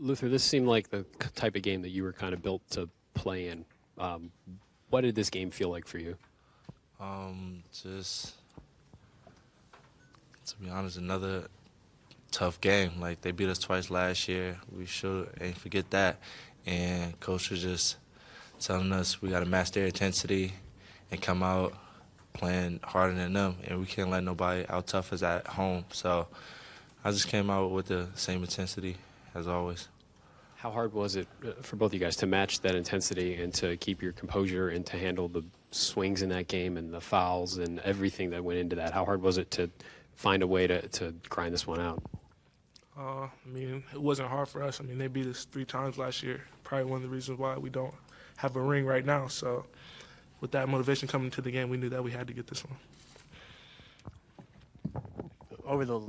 Luther, this seemed like the type of game that you were kind of built to play in. What did this game feel like for you? Just to be honest, another tough game. Like, they beat us twice last year. We should ain't forget that. And coach was just telling us we got to match their intensity and come out playing harder than them. And we can't let nobody out tough us at home. So I just came out with the same intensity as always. How hard was it for both of you guys to match that intensity and to keep your composure and to handle the swings in that game and the fouls and everything that went into that? How hard was it to find a way to grind this one out? I mean, it wasn't hard for us. I mean, they beat us 3 times last year. Probably one of the reasons why we don't have a ring right now. So with that motivation coming into the game, we knew that we had to get this one. Over the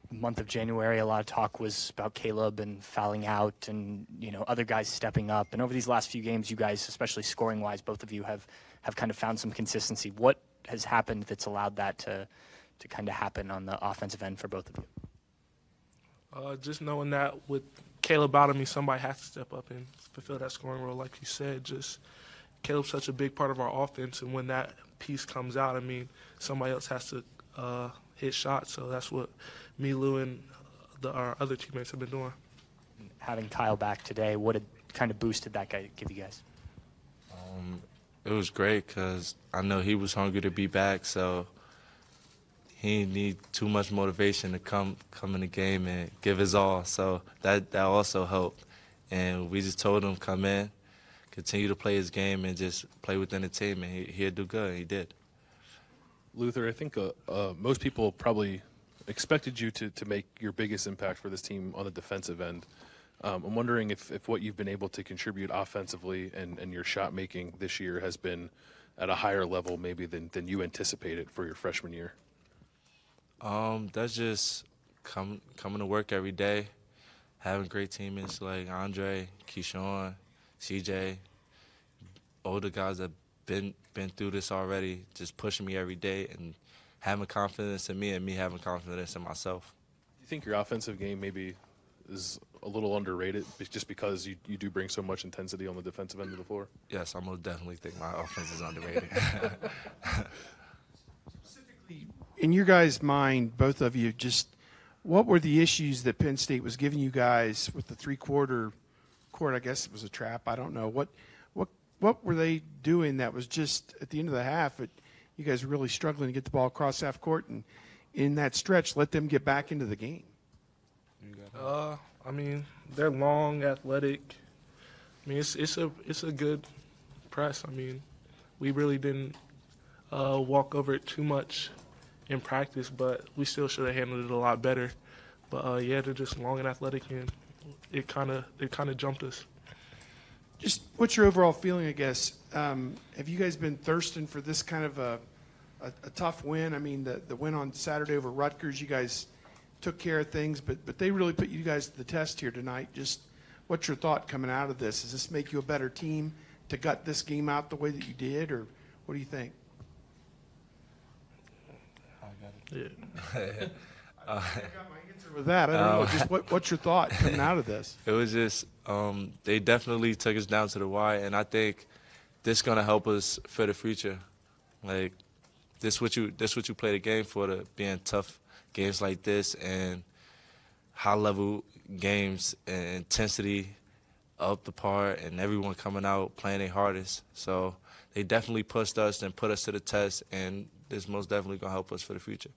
month of January, a lot of talk was about Caleb and fouling out and, other guys stepping up. And over these last few games, you guys, especially scoring-wise, both of you have kind of found some consistency. What has happened that's allowed that to kind of happen on the offensive end for both of you? Just knowing that with Caleb out of me, somebody has to step up and fulfill that scoring role. Like you said, just Caleb's such a big part of our offense, and when that piece comes out, I mean, somebody else has to hit shots. So that's what me, Lou, and our other teammates have been doing. Having Kyle back today, what kind of boost did that guy give you guys? It was great because I know he was hungry to be back, so he didn't need too much motivation to come in the game and give his all. So that also helped. And we just told him, come in, continue to play his game, and just play within the team, and he'll do good, and he did. Luther, I think most people probably expected you to make your biggest impact for this team on the defensive end. I'm wondering if what you've been able to contribute offensively and your shot making this year has been at a higher level maybe than you anticipated for your freshman year. That's just coming to work every day, having great teammates like Andre, Keyshawn, CJ, older guys that been through this already, just pushing me every day and having confidence in me and me having confidence in myself. Do you think your offensive game maybe is a little underrated just because you do bring so much intensity on the defensive end of the floor? Yes, I most definitely think my offense is underrated. Specifically, in your guys' mind, both of you, just what were the issues that Penn State was giving you guys with the three-quarter court? I guess it was a trap. I don't know. What were they doing that was just at the end of the half, you guys were really struggling to get the ball across half court, and in that stretch, let them get back into the game? I mean, they're long, athletic. I mean, it's a good press. I mean, we really didn't walk over it too much in practice, but we still should have handled it a lot better. But yeah, they're just long and athletic, and it kind of jumped us. Just what's your overall feeling, I guess? Have you guys been thirsting for this kind of a tough win? I mean, the win on Saturday over Rutgers, you guys took care of things, but they really put you guys to the test here tonight. Just what's your thought coming out of this? Does this make you a better team to gut this game out the way that you did, or what do you think? Yeah. I got my answer with that. I don't know. Just what's your thought coming out of this? It was just they definitely took us down to the wire, and I think this is gonna help us for the future. Like this what you play the game for, to be in tough games like this and high level games and intensity up the par and everyone coming out playing their hardest. So they definitely pushed us and put us to the test, and this most definitely gonna help us for the future.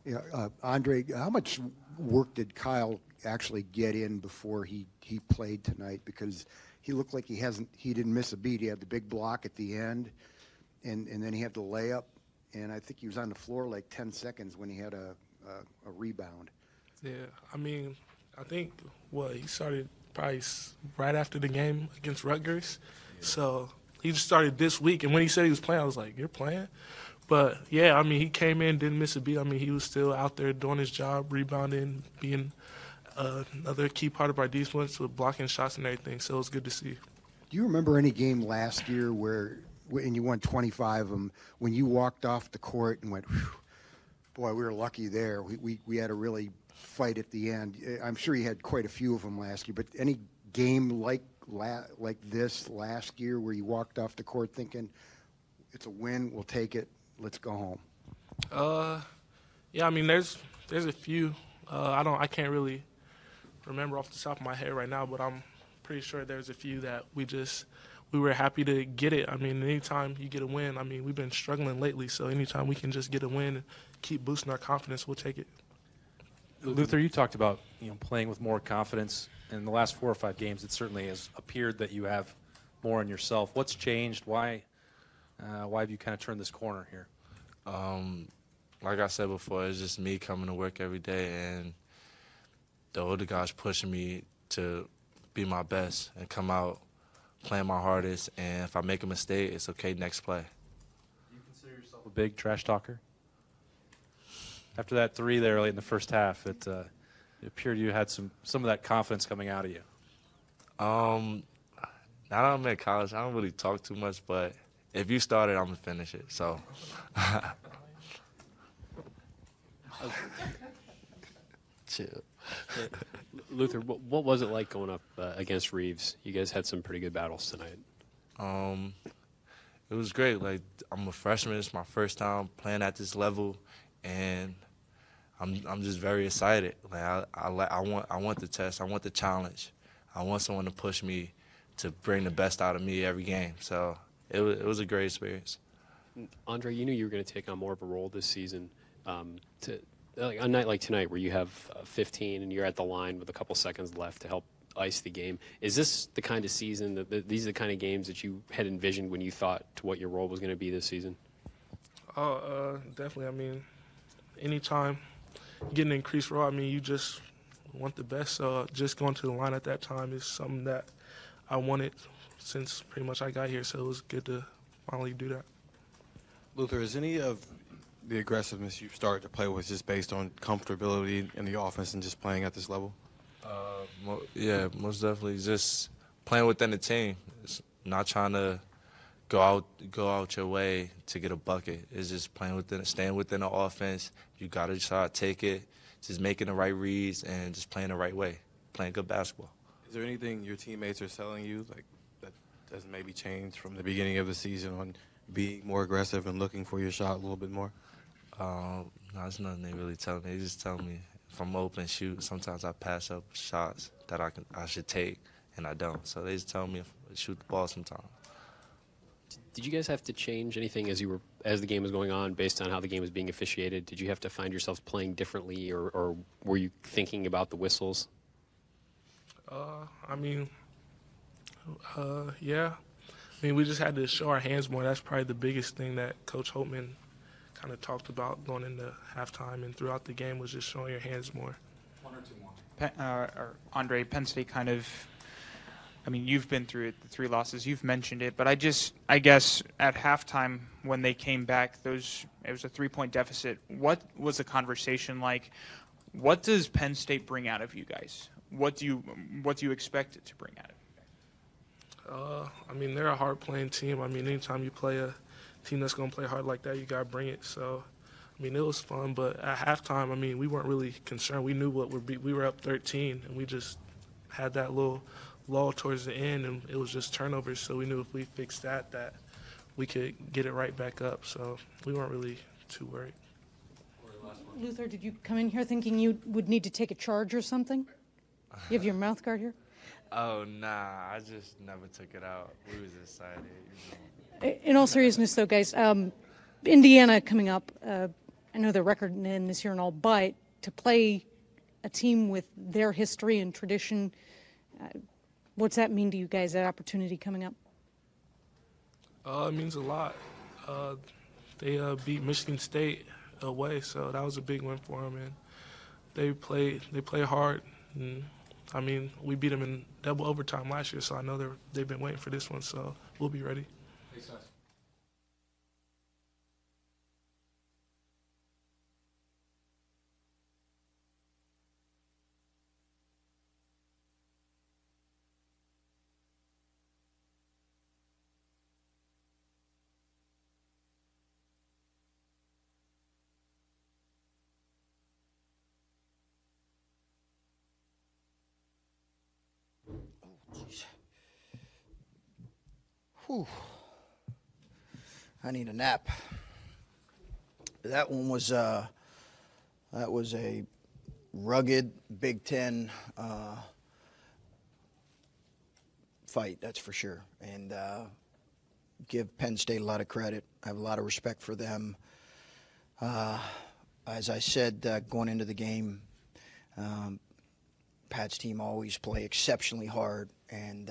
Yeah, Andre, how much work did Kyle actually get in before he played tonight? Because he looked like he didn't miss a beat. He had the big block at the end, and then he had the layup, and I think he was on the floor like 10 seconds when he had a rebound. Yeah, I mean, I think he started probably right after the game against Rutgers. Yeah. So he just started this week, and when he said he was playing, I was like, you're playing? But, yeah, I mean, he came in, didn't miss a beat. I mean, he was still out there doing his job, rebounding, being another key part of our defense with blocking shots and everything. So it was good to see. Do you remember any game last year and you won 25 of them, when you walked off the court and went, boy, we were lucky there. We had a really fight at the end. I'm sure you had quite a few of them last year, but any game like this last year where you walked off the court thinking, it's a win, we'll take it, let's go home? Yeah, I mean, there's a few. I can't really remember off the top of my head right now, but I'm pretty sure there's a few that we were happy to get it. I mean, anytime you get a win, I mean, we've been struggling lately, so anytime we can just get a win and keep boosting our confidence, we'll take it. Luther, you talked about playing with more confidence. In the last 4 or 5 games, it certainly has appeared that you have more in yourself. What's changed? Why have you kind of turned this corner here? Like I said before, it's just me coming to work every day and the older guys pushing me to be my best and come out playing my hardest. And if I make a mistake, it's okay, next play. Do you consider yourself a big trash talker? After that 3 there late in the first half, it appeared you had some of that confidence coming out of you. Now that I'm in college, I don't really talk too much, but if you start it, I'm going to finish it. So. Chill. Luther, what was it like going up against Reeves? You guys had some pretty good battles tonight. It was great. Like, I'm a freshman. It's my first time playing at this level, and I'm just very excited. Like, I want the test. I want the challenge. I want someone to push me to bring the best out of me every game. So it was a great experience. Andre, you knew you were going to take on more of a role this season. Like a night like tonight where you have 15 and you're at the line with a couple seconds left to help ice the game. Is this the kind of season these are the kind of games that you had envisioned when you thought to what your role was going to be this season? Definitely. I mean, anytime you get an increased role, I mean, you just want the best. So just going to the line at that time is something that I wanted since pretty much I got here. So it was good to finally do that. Luther, is any of the aggressiveness you've started to play with just based on comfortability in the offense and just playing at this level? Yeah, most definitely. Just playing within the team. It's not trying to go out your way to get a bucket. It's just staying within the offense. You got to try to take it, just making the right reads and just playing the right way, playing good basketball. Is there anything your teammates are telling you that has maybe changed from the beginning of the season on being more aggressive and looking for your shot a little bit more? No, there's nothing they really tell me. They just tell me if I'm open, shoot. Sometimes I pass up shots that I should take, and I don't. So they just tell me shoot the ball sometimes. Did you guys have to change anything as the game was going on based on how the game was being officiated? Did you have to find yourselves playing differently, or were you thinking about the whistles? Yeah. I mean, we just had to show our hands more. That's probably the biggest thing that Coach Holtmann kind of talked about going into halftime and throughout the game was just showing your hands more. 1 or 2 more. Andre, Penn State kind of, I mean, you've been through it, the 3 losses, you've mentioned it, but I guess at halftime when they came back, it was a 3-point deficit. What was the conversation like? What does Penn State bring out of you guys? What do you expect it to bring out of you guys? I mean, they're a hard-playing team. I mean, anytime you play a team that's going to play hard like that, you got to bring it. So, I mean, it was fun. But at halftime, I mean, we weren't really concerned. We knew we were up 13, and we just had that little lull towards the end, and it was just turnovers. So we knew if we fixed that we could get it right back up. So we weren't really too worried. Luther, did you come in here thinking you would need to take a charge or something? You have your mouth guard here? Oh, nah, I just never took it out. We was excited. In all seriousness, though, guys, Indiana coming up, I know the record in this year and all, but to play a team with their history and tradition, what's that mean to you guys, that opportunity coming up? It means a lot. They beat Michigan State away, so that was a big win for them. And they play hard. And, I mean, we beat them in double overtime last year, so I know they've been waiting for this one, so we'll be ready. Thanks, guys. Whew. I need a nap. That one was a rugged Big Ten fight, that's for sure. And give Penn State a lot of credit. I have a lot of respect for them. As I said, going into the game, Pat's team always play exceptionally hard, and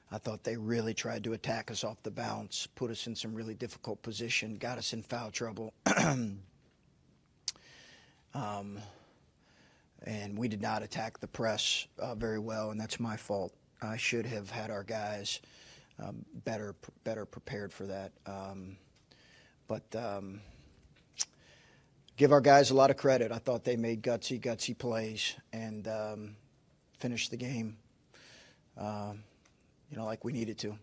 I thought they really tried to attack us off the bounce, put us in some really difficult position, got us in foul trouble. And we did not attack the press very well, and that's my fault. I should have had our guys better prepared for that. But give our guys a lot of credit. I thought they made gutsy plays and finished the game, like we needed to.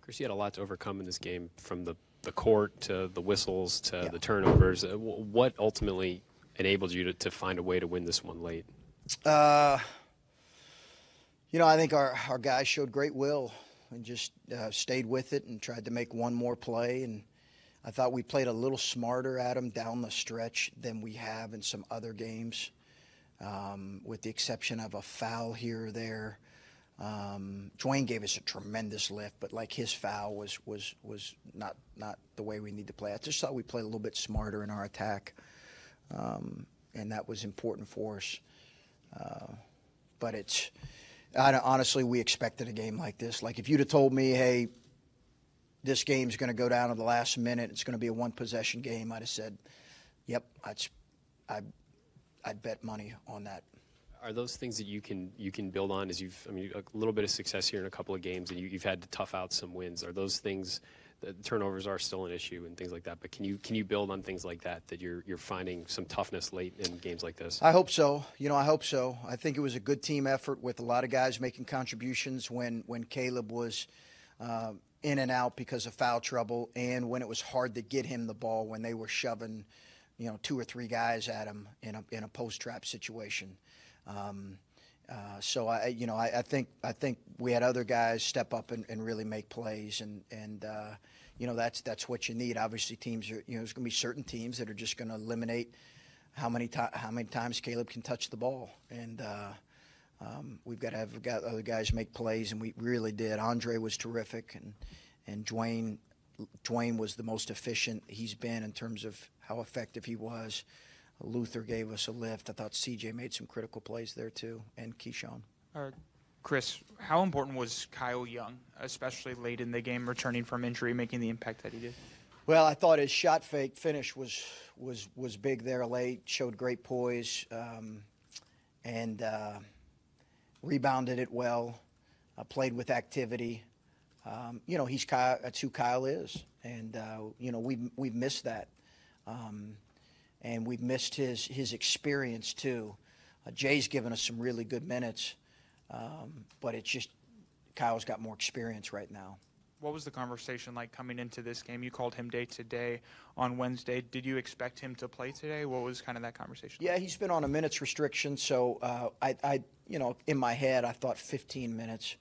Chris, you had a lot to overcome in this game, from the court to the whistles to the turnovers. What ultimately enabled you to find a way to win this one late? I think our guys showed great will and just stayed with it and tried to make one more play. And I thought we played a little smarter at them down the stretch than we have in some other games, with the exception of a foul here or there. Dwayne gave us a tremendous lift, but his foul was not the way we need to play. I just thought we played a little bit smarter in our attack, and that was important for us. But honestly, we expected a game like this. If you'd have told me, hey, this game's going to go down to the last minute, it's going to be a one-possession game, I'd have said, yep, I'd bet money on that. Are those things that you can build on as a little bit of success here in a couple of games, and you've had to tough out some wins? Are those things, the turnovers are still an issue and things like that, but can you build on things like that you're finding some toughness late in games like this? I hope so. I hope so. I think it was a good team effort with a lot of guys making contributions when Caleb was in and out because of foul trouble, and when it was hard to get him the ball, when they were shoving, 2 or 3 guys at him in a post-trap situation. So I think we had other guys step up and really make plays, and that's what you need. Obviously, teams are, there's going to be certain teams that are just going to eliminate how many times Caleb can touch the ball, and we've got to have other guys make plays, and we really did. Andre was terrific, and Dwayne was the most efficient he's been in terms of how effective he was. Luther gave us a lift. I thought CJ made some critical plays there too, and Keyshawn. Chris, how important was Kyle Young, especially late in the game, returning from injury, making the impact that he did? Well, I thought his shot fake finish was big there late. Showed great poise, and rebounded it well. Played with activity. He's Kyle. That's who Kyle is, and we've missed that. And we've missed his experience too. Jay's given us some really good minutes, but it's just Kyle's got more experience right now. What was the conversation like coming into this game? You called him day to day on Wednesday. Did you expect him to play today? What was kind of that conversation? Yeah, he's been on a minutes restriction, so I in my head I thought 15 minutes.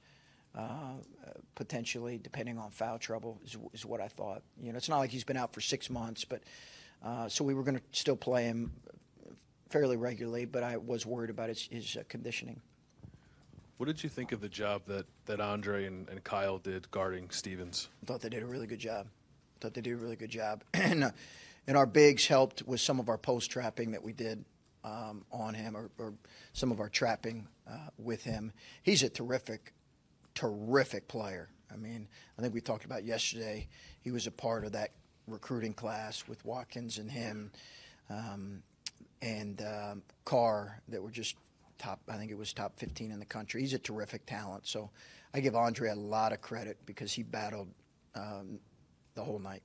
Potentially, depending on foul trouble, is what I thought. It's not like he's been out for 6 months, but so we were going to still play him fairly regularly, but I was worried about his conditioning. What did you think of the job that Andre and Kyle did guarding Stevens? I thought they did a really good job. And our bigs helped with some of our post trapping that we did on him, or some of our trapping with him. He's a terrific player. I think we talked about yesterday, he was a part of that recruiting class with Watkins and him and Carr that were just top. I think it was top 15 in the country. He's a terrific talent. So I give Andre a lot of credit because he battled the whole night.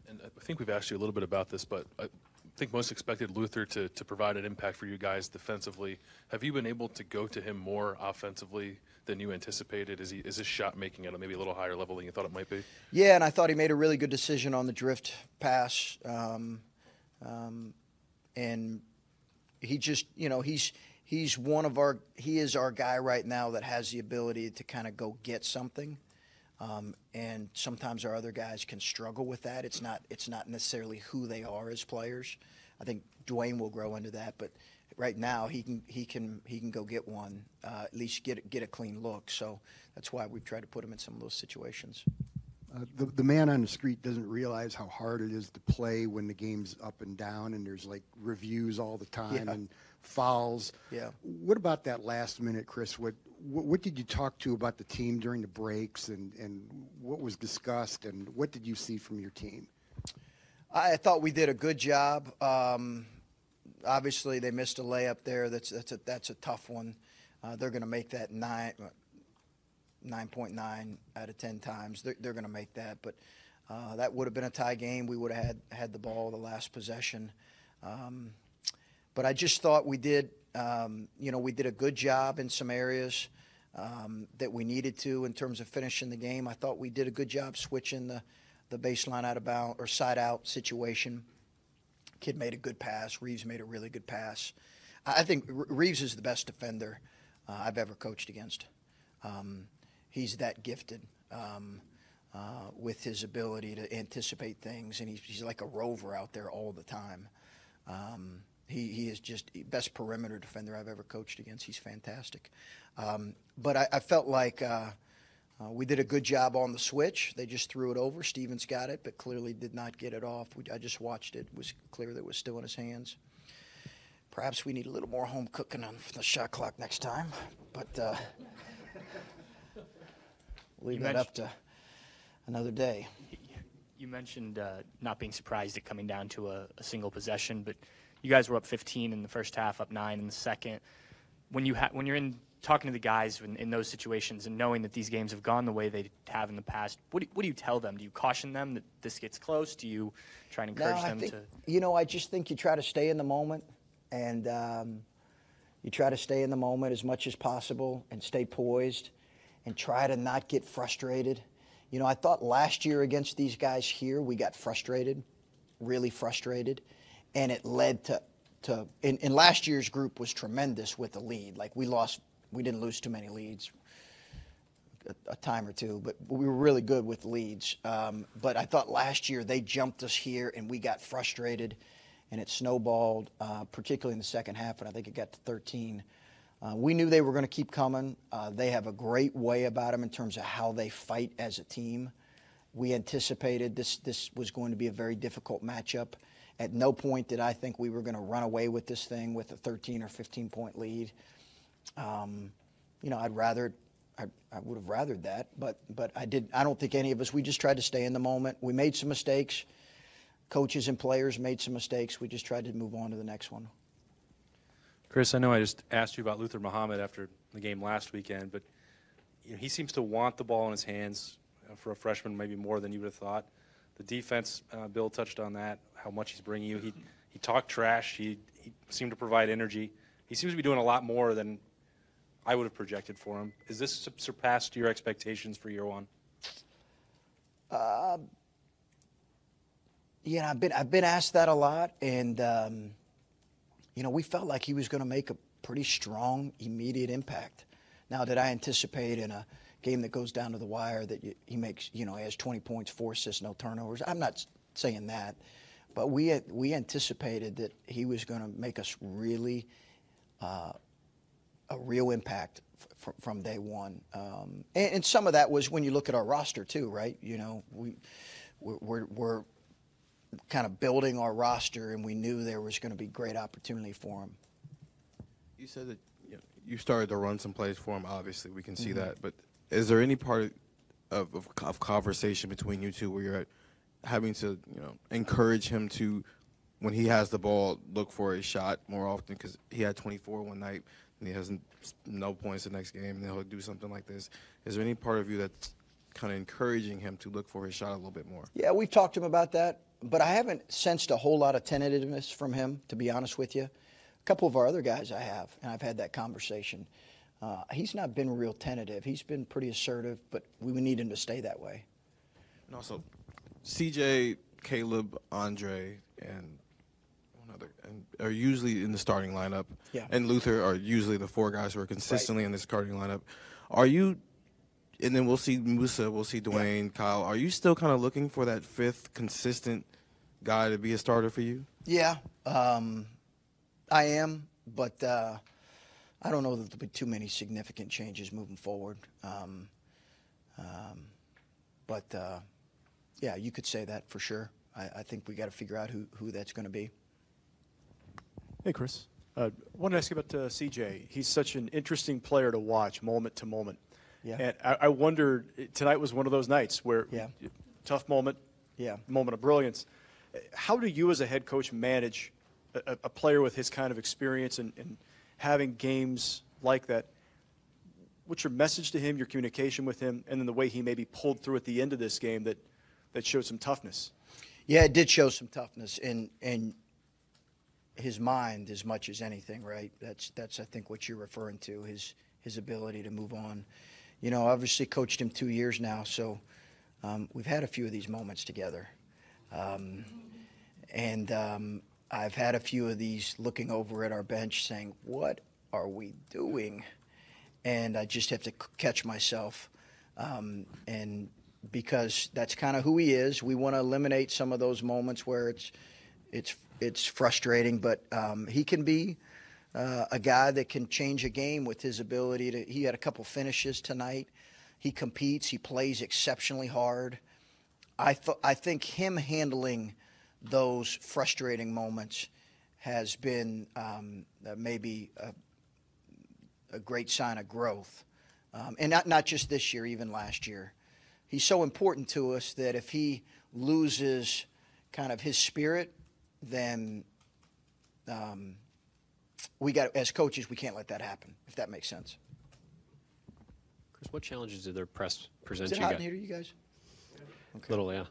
And I think we've asked you a little bit about this, but I think most expected Luther to provide an impact for you guys defensively. Have you been able to go to him more offensively than you anticipated? Is his shot making at maybe a little higher level than you thought it might be? Yeah, and I thought he made a really good decision on the drift pass. And he just, he is our guy right now that has the ability to kind of go get something. And sometimes our other guys can struggle with that. It's not necessarily who they are as players. I think Dwayne will grow into that, but right now he can go get one, at least get a clean look. So that's why we've tried to put him in some of those situations. The man on the street doesn't realize how hard it is to play when the game's up and down and there's like reviews all the time and fouls. Yeah. What about that last minute, Chris? What did you talk to about the team during the breaks and what was discussed and what did you see from your team? I thought we did a good job. Obviously, they missed a layup there. That's a tough one. They're going to make that 9.9 out of 10 times. They're going to make that, but that would have been a tie game. We would have had the ball the last possession. But I just thought we did, we did a good job in some areas that we needed to in terms of finishing the game. I thought we did a good job switching the baseline out of bounds or side out situation. Kid made a good pass. Reeves made a really good pass. I think Reeves is the best defender I've ever coached against. He's that gifted with his ability to anticipate things, and he's like a rover out there all the time. He is just the best perimeter defender I've ever coached against. He's fantastic. But I felt like we did a good job on the switch. They just threw it over. Stevens got it, but clearly did not get it off. I just watched it. It was clear that it was still in his hands. Perhaps we need a little more home cooking on the shot clock next time. But leave that up to another day. You mentioned not being surprised at coming down to a single possession, but you guys were up 15 in the first half, up 9 in the second. When you're in talking to the guys in those situations and knowing that these games have gone the way they have in the past, what do you tell them? Do you caution them that this gets close? Do you try and encourage them to? I just think you try to stay in the moment, and you try to stay in the moment as much as possible and stay poised and try to not get frustrated. I thought last year against these guys here, we got frustrated, really frustrated, and it led to and last year's group was tremendous with the lead. Like we didn't lose too many leads, a time or two, but we were really good with leads. But I thought last year they jumped us here and we got frustrated, and it snowballed, particularly in the second half, and I think it got to 13. We knew they were going to keep coming. They have a great way about them in terms of how they fight as a team. We anticipated this was going to be a very difficult matchup. At no point did I think we were going to run away with this thing with a 13 or 15-point lead. I would have rathered that, but I don't think any of us. We just tried to stay in the moment. We made some mistakes. Coaches and players made some mistakes. We just tried to move on to the next one. Chris, I know I just asked you about Luther Muhammad after the game last weekend, but he seems to want the ball in his hands for a freshman, maybe more than you would have thought. The defense, Bill touched on that, how much he's bringing you. He talked trash. He seemed to provide energy. He seems to be doing a lot more than I would have projected for him. Is this surpassed your expectations for year one? I've been asked that a lot, and we felt like he was going to make a pretty strong, immediate impact. Now, did I anticipate in a game that goes down to the wire that he makes, he has 20 points, 4 assists, no turnovers? I'm not saying that, but we anticipated that he was going to make us really a real impact from day one. And some of that was when you look at our roster too, right? We're kind of building our roster, and we knew there was going to be great opportunity for him. You said that you started to run some plays for him. Obviously, we can see that. But is there any part of conversation between you two where you're having to encourage him to, when he has the ball, look for a shot more often? Because he had 24 one night, and he has no points the next game, and he'll do something like this. Is there any part of you that's kind of encouraging him to look for his shot a little bit more? Yeah, we've talked to him about that, but I haven't sensed a whole lot of tentativeness from him, to be honest with you. A couple of our other guys I have, and I've had that conversation. He's not been real tentative. He's been pretty assertive, but we need him to stay that way. And also, CJ, Caleb, Andre, and one other are usually in the starting lineup. Yeah. And Luther are usually the 4 guys who are consistently in the starting lineup. Are you and then we'll see Musa, we'll see Dwayne, Kyle. Are you still kind of looking for that fifth consistent guy to be a starter for you? Yeah, I am, but I don't know that there'll be too many significant changes moving forward. Yeah, you could say that for sure. I think we got to figure out who that's going to be. Hey, Chris. I wanted to ask you about CJ. He's such an interesting player to watch moment to moment. Yeah. And I wondered, tonight was one of those nights where tough moment, moment of brilliance. How do you as a head coach manage a player with his kind of experience and having games like that? What's your message to him, your communication with him, and then the way he maybe pulled through at the end of this game that showed some toughness? Yeah, it did show some toughness in his mind as much as anything, right? That's I think what you're referring to, his ability to move on. You know, obviously coached him 2 years now, so we've had a few of these moments together. I've had a few of these looking over at our bench saying, what are we doing? And I just have to catch myself. And because that's kind of who he is, we want to eliminate some of those moments where it's frustrating, but he can be a guy that can change a game with his ability to. He had a couple finishes tonight. He competes. He plays exceptionally hard. I think him handling those frustrating moments has been maybe a great sign of growth, and not just this year, even last year. He's so important to us that if he loses kind of his spirit, then we got, as coaches, we can't let that happen, if that makes sense. Chris, what challenges did their press present Is it you hot guys? in here, you guys? Okay. Little, yeah.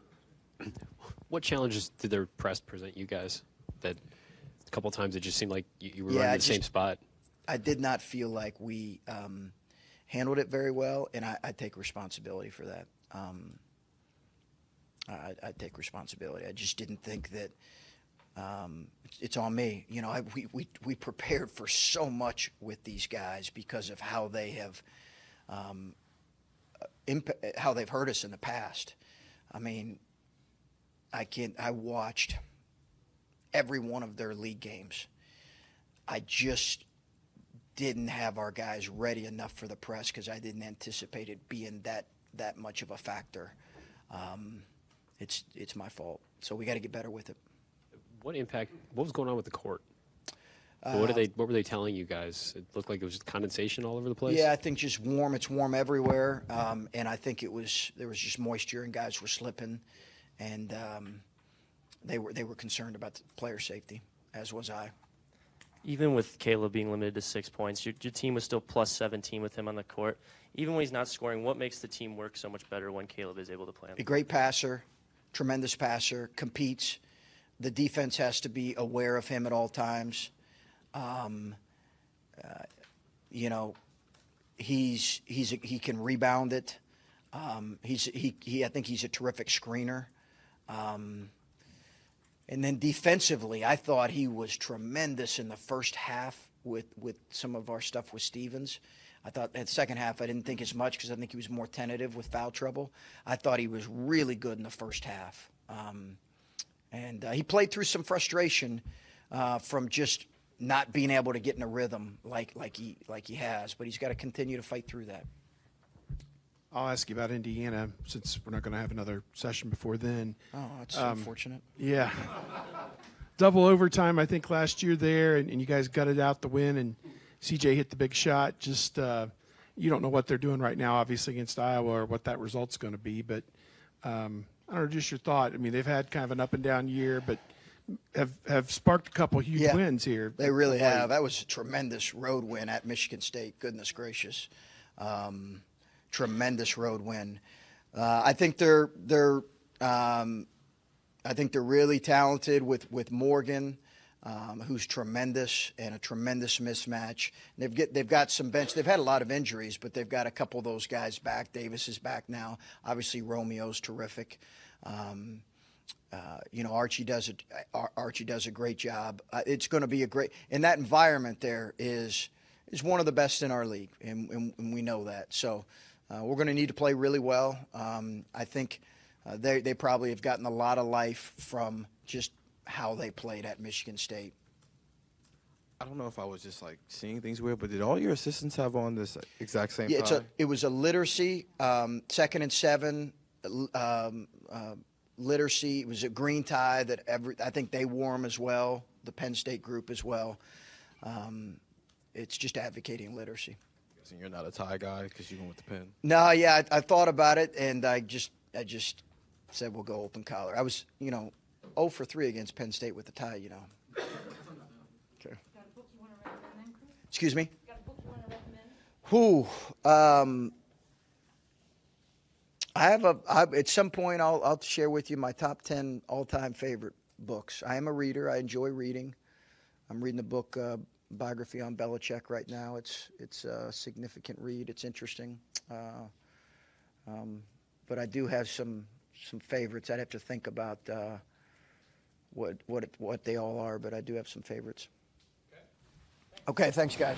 What challenges did their press present you guys? That a couple times it just seemed like you were running the same spot. I did not feel like we handled it very well, and I take responsibility for that. I take responsibility. I just didn't think that it's on me. You know, we prepared for so much with these guys because of how they have how they've hurt us in the past. I mean, I watched every one of their league games. I just didn't have our guys ready enough for the press because I didn't anticipate it being that much of a factor. It's my fault. So we got to get better with it. What was going on with the court? What were they telling you guys? It looked like it was just condensation all over the place. Yeah, I think just warm. It's warm everywhere, and I think there was just moisture and guys were slipping, and they were concerned about the player safety, as was I. Even with Caleb being limited to 6 points, your team was still plus 17 with him on the court. Even when he's not scoring, what makes the team work so much better when Caleb is able to play on the A great passer, tremendous passer, competes. The defense has to be aware of him at all times. You know, he can rebound it. I think he's a terrific screener. And then defensively, I thought he was tremendous in the first half with some of our stuff with Stevens. I thought in the second half I didn't think as much because I think he was more tentative with foul trouble. I thought he was really good in the first half. And he played through some frustration from just not being able to get in a rhythm like he has, but he's got to continue to fight through that. I'll ask you about Indiana since we're not going to have another session before then. Oh, that's unfortunate. Yeah. Double overtime, I think, last year there, and you guys gutted out the win, and CJ hit the big shot. Just you don't know what they're doing right now, obviously, against Iowa or what that result's going to be, but I don't know, just your thought. I mean, they've had kind of an up-and-down year, but have sparked a couple huge wins here. They really have. That was a tremendous road win at Michigan State. Goodness gracious. Tremendous road win. I think they're really talented with Morgan, who's tremendous and a tremendous mismatch. They've got some bench. They've had a lot of injuries, but they've got a couple of those guys back. Davis is back now. Obviously, Romeo's terrific. You know, Archie does a great job. It's going to be a great. And that environment there is one of the best in our league, and we know that. So. we're going to need to play really well. I think they probably have gotten a lot of life from just how they played at Michigan State. I don't know if I was just like seeing things weird, but did all your assistants have on this exact same Yeah, tie? it was a literacy, 2nd and 7, literacy. It was a green tie that I think they wore them as well, the Penn State group as well. It's just advocating literacy. So you're not a tie guy because you went with the Penn? No, yeah, I thought about it, and I just said we'll go open collar. I was, 0 for 3 against Penn State with the tie, Okay. Excuse me? Who? At some point I'll share with you my top 10 all-time favorite books. I am a reader. I enjoy reading. I'm reading a book, biography on Belichick right now. It's a significant read. It's interesting. But I do have some favorites. I'd have to think about what they all are, but I do have some favorites. Okay, thanks, guys.